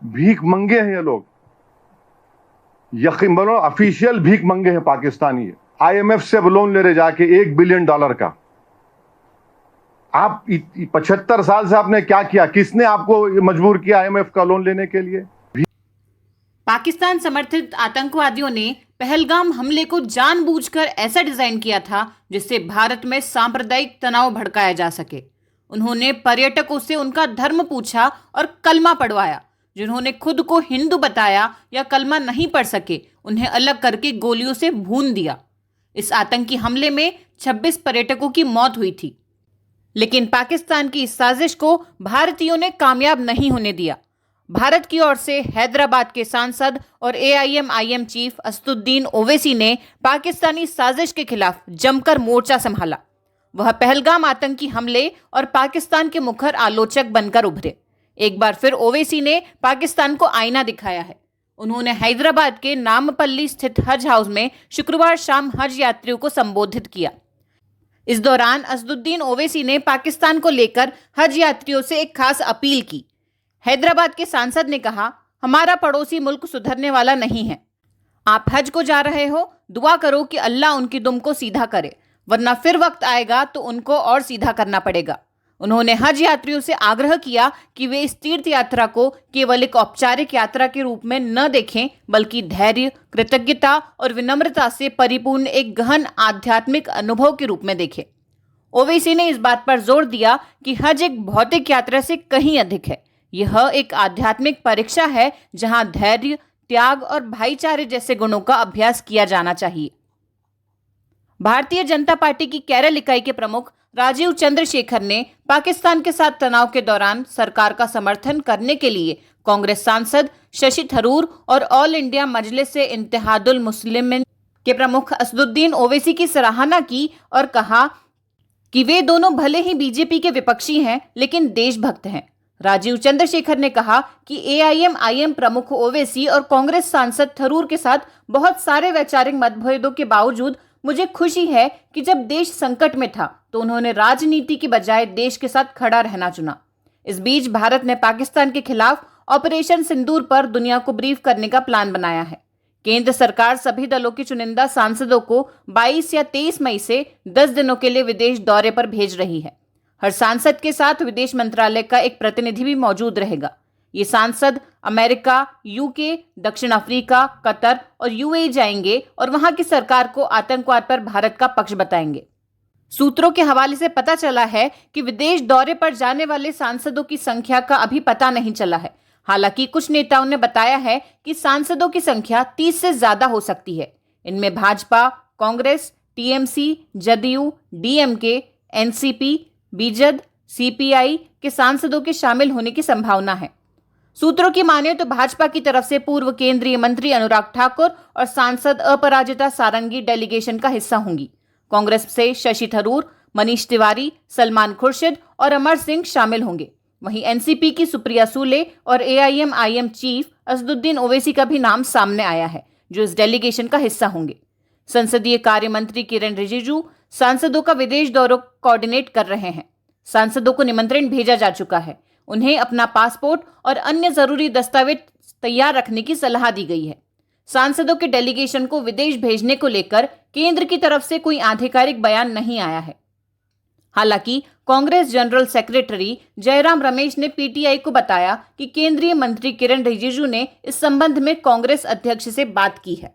भीख मंगे हैं ये लोग, यकीन मानो ऑफिशियल भीख मंगे हैं पाकिस्तानी। आईएमएफ से लोन ले रहे जाके $1 बिलियन का। आप 75 साल से आपने क्या किया? किसने आपको मजबूर किया आईएमएफ का लोन लेने के लिए? पाकिस्तान समर्थित आतंकवादियों ने पहलगाम हमले को जानबूझकर ऐसा डिजाइन किया था जिससे भारत में सांप्रदायिक तनाव भड़काया जा सके। उन्होंने पर्यटकों से उनका धर्म पूछा और कलमा पढ़वाया। जिन्होंने खुद को हिंदू बताया या कलमा नहीं पढ़ सके, उन्हें अलग करके गोलियों से भून दिया। इस आतंकी हमले में 26 पर्यटकों की मौत हुई थी, लेकिन पाकिस्तान की इस साजिश को भारतीयों ने कामयाब नहीं होने दिया। भारत की ओर से हैदराबाद के सांसद और एआईएमआईएम चीफ असदुद्दीन ओवैसी ने पाकिस्तानी साजिश के खिलाफ जमकर मोर्चा संभाला। वह पहलगाम आतंकी हमले और पाकिस्तान के मुखर आलोचक बनकर उभरे। एक बार फिर ओवैसी ने पाकिस्तान को आईना दिखाया है। उन्होंने हैदराबाद के नामपल्ली स्थित हज हाउस में शुक्रवार शाम हज यात्रियों को संबोधित किया। इस दौरान असदुद्दीन ओवैसी ने पाकिस्तान को लेकर हज यात्रियों से एक खास अपील की। हैदराबाद के सांसद ने कहा, हमारा पड़ोसी मुल्क सुधरने वाला नहीं है। आप हज को जा रहे हो, दुआ करो कि अल्लाह उनकी दुम को सीधा करे, वरना फिर वक्त आएगा तो उनको और सीधा करना पड़ेगा। उन्होंने हज यात्रियों से आग्रह किया कि वे इस तीर्थ यात्रा को केवल एक औपचारिक यात्रा के रूप में न देखें, बल्कि धैर्य, कृतज्ञता और विनम्रता से परिपूर्ण एक गहन आध्यात्मिक अनुभव के रूप में देखें। ओवैसी ने इस बात पर जोर दिया कि हज एक भौतिक यात्रा से कहीं अधिक है। यह एक आध्यात्मिक परीक्षा है जहां धैर्य, त्याग और भाईचारे जैसे गुणों का अभ्यास किया जाना चाहिए। भारतीय जनता पार्टी की केरल इकाई के प्रमुख राजीव चंद्रशेखर ने पाकिस्तान के साथ तनाव के दौरान सरकार का समर्थन करने के लिए कांग्रेस सांसद शशि थरूर और ऑल इंडिया मजलिस से इत्तेहादुल मुस्लिमीन के प्रमुख असदुद्दीन ओवैसी की सराहना की और कहा कि वे दोनों भले ही बीजेपी के विपक्षी हैं, लेकिन देशभक्त हैं। राजीव चंद्रशेखर ने कहा कि एआईएमआईएम प्रमुख ओवैसी और कांग्रेस सांसद थरूर के साथ बहुत सारे वैचारिक मतभेदों के बावजूद मुझे खुशी है कि जब देश संकट में था तो उन्होंने राजनीति की बजाय देश के साथ खड़ा रहना चुना। इस बीच भारत ने पाकिस्तान के खिलाफ ऑपरेशन सिंदूर पर दुनिया को ब्रीफ करने का प्लान बनाया है। केंद्र सरकार सभी दलों के चुनिंदा सांसदों को 22 या 23 मई से 10 दिनों के लिए विदेश दौरे पर भेज रही है। हर सांसद के साथ विदेश मंत्रालय का एक प्रतिनिधि भी मौजूद रहेगा। ये सांसद अमेरिका, यूके, दक्षिण अफ्रीका, कतर और यूएई जाएंगे और वहां की सरकार को आतंकवाद पर भारत का पक्ष बताएंगे। सूत्रों के हवाले से पता चला है कि विदेश दौरे पर जाने वाले सांसदों की संख्या का अभी पता नहीं चला है। हालांकि कुछ नेताओं ने बताया है कि सांसदों की संख्या 30 से ज्यादा हो सकती है। इनमें Bhajpa, Congress, TMC, JDU, DMK, NCP, BJD, CPI के सांसदों के शामिल होने की संभावना है। सूत्रों की माने तो भाजपा की तरफ से पूर्व केंद्रीय मंत्री अनुराग ठाकुर और सांसद अपराजिता सारंगी डेलीगेशन का हिस्सा होंगी। कांग्रेस से शशि थरूर, मनीष तिवारी, सलमान खुर्शीद और अमर सिंह शामिल होंगे। वहीं एनसीपी की सुप्रिया सूले और एआईएमआईएम चीफ असदुद्दीन ओवैसी का भी नाम सामने आया है, जो इस डेलीगेशन का हिस्सा होंगे। संसदीय कार्य मंत्री किरेन रिजिजू सांसदों का विदेश दौरों कोऑर्डिनेट कर रहे हैं। सांसदों को निमंत्रण भेजा जा चुका है। उन्हें अपना पासपोर्ट और अन्य जरूरी दस्तावेज तैयार रखने की सलाह दी गई है। सांसदों के डेलीगेशन को विदेश भेजने को लेकर केंद्र की तरफ से कोई आधिकारिक बयान नहीं आया है। हालांकि कांग्रेस जनरल सेक्रेटरी जयराम रमेश ने पीटीआई को बताया कि केंद्रीय मंत्री किरेन रिजिजू ने इस संबंध में कांग्रेस अध्यक्ष से बात की है।